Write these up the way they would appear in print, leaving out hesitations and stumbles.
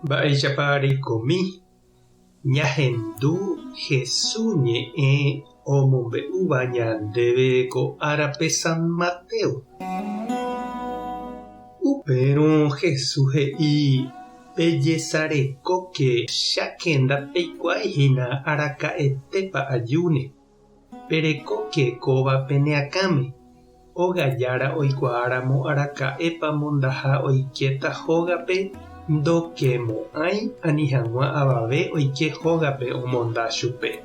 Mba'éichapa reikomi ñahendu Jesús ñe'ẽ omombe'úva ñandéve ko árape San Mateo. Upérõ Jesús he'i pejesarekóke chákenda peikuaahína araka'etépa ajúne. Perekóke kóva peneakáme. Ogajára oikuaáramo araka'épa mondaha oiketa hógape ndokemo'ãi ani hag̃ua avave oike hógape omonda chupe.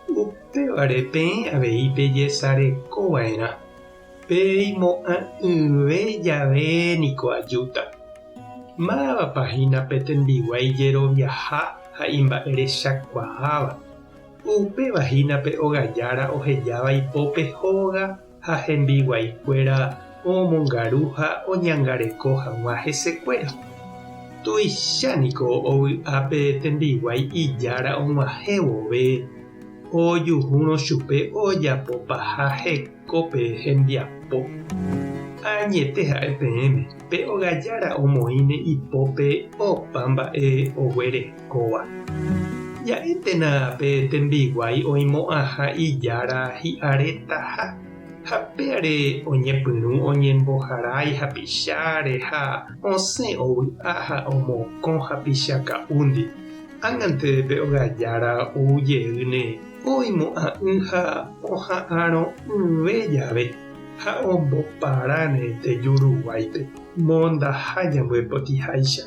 Upévare peẽ avei pejesarekova'erã. Peimo'ã'ỹve javéniko ajúta. Mávapahína petembiguái jeroviaha ha imba'erechakuaáva. Upevahína pe ogajára ohejáva ipópe hóga ha hembiguaikuéra omongaru ha oñangareko hag̃ua hesekuéra. Tuichaniko ovy'ápe tembiguái ijára og̃uahẽvove ojuhúrõ chupe ojapópa ha hekópe hembiapo. Añete ha'e peẽme pe ogajára omoĩne ipópe opa mba'e oguerekóva. Ja'étena pe tembiguái oimo'ãha ijára hi'arétaha ha péare oñepyrũ oñemboharái hapicháre ha osẽ ovy'a ha omokõ hapichaka'úndi. Ág̃ante pe ogajára oujeýne oimo'ã'ỹ ha oha'ãrõ yve jave ha omboparane tejuruguáipe mondaha ñambyepotĩháicha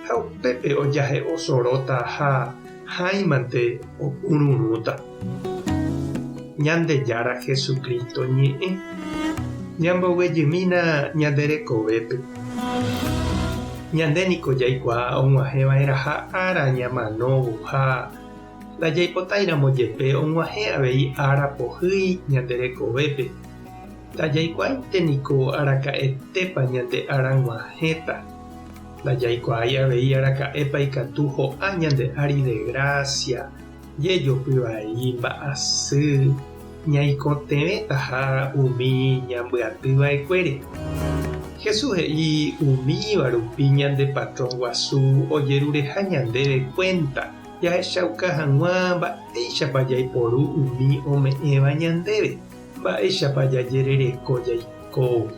ha upépe ojahe osorota ha háimante opururũta. Ñandejára Jesucristo ñe'ẽ ñamboguejymína ñanderekovépe. Ñandéniko jaikuaa og̃uahẽva'erã ha ára ñamanóvo ha ndajaipotáramo jepe og̃uahẽ avei ára pohýi ñanderekovépe. Ndajaikuáinteniko araka'etépa ñande ára g̃uahẽta. Ndajaikuái avei araka'épa ikatu ho'a ñande ári de gracia jejopyvai mba'asy ñaikotevẽta ha umi ñambyatýva'ekuére. Jesús he'i umíva rupi ñande patrón guasu ojerureha ñandéve cuenta jahechauka hag̃ua mba'éichapa jaiporu umi ome'ẽva ñandéve, mba'éichapa jajerereko jaikóvo.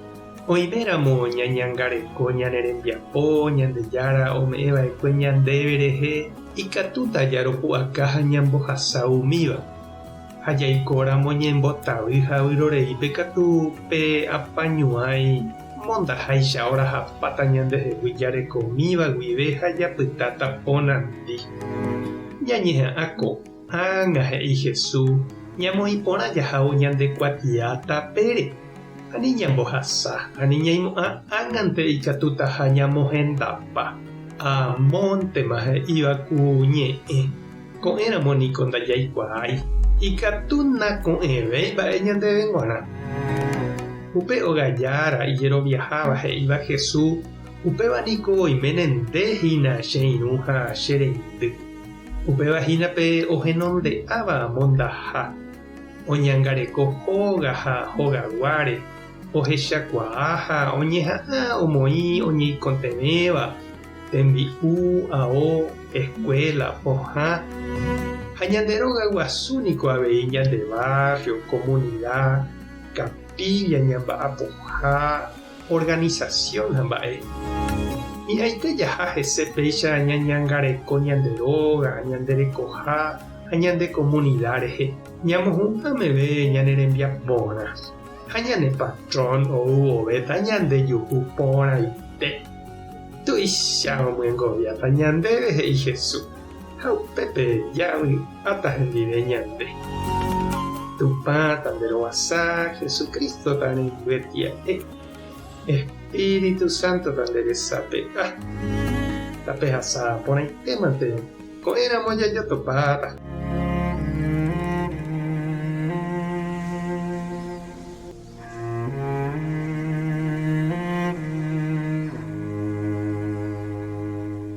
Oiméramo ñañangareko ñane rembiapo ñandejára ome'ẽva'ekue ñandéve rehe ikatúta jaropu'aka ha ñambohasa umíva. Ha jaikóramo ñembotavy ha vyroreípe katu pe apañuái mondaháicha orahapáta ñandehegui jarekomíva guive ha japytáta ponandi. Ñañeha'ãko ág̃a he'i Jesús ñamoĩporã jahávo ñande kuatiáta pére. Ani ñambohasa, ani ñaimo'ã ág̃ante ikatúta ha ñamohendapa. Amóntema he'íva ku ñe'ẽ. Ko'ẽramo niko ndajaikuaái. Ikatu nako'ẽvéi mba'e ñandeve g̃uarã. Upe ogajára ijeroviaháva he'íva Jesús. Upevaniko oiméne ndéhína che irũ ha che reindy. Upevahínape ohenonde'áva mondaha. Oñangareko hóga ha hógaguáre. Ohechakuaa ha oñeha'ã omoĩ oñeikotevẽva tembi'u, ao, escuela, pohã. Ha ñande róga guasúniko avei ñande barrio, comunidad, capilla ñamba'apoha, organización hamba'e. Hi'aite jaha hese péicha ñañangareko ñande róga, ñande rekoha ha ñande comunidad rehe. Ñamohu'ãmeve ñane rembiapórã. Ha ñane patrón ouvoveta ñande juhu porãite. Tuicha omyengoviáta ñandéve he'i Jesús. Ha upépe javy'áta hendive ñande. Tupã tanderovasa Jesucristo tandeiguetia'e. Espíritu Santo tanderesápe. Tapehasa porãitémante ko'ẽramo jajotopáta.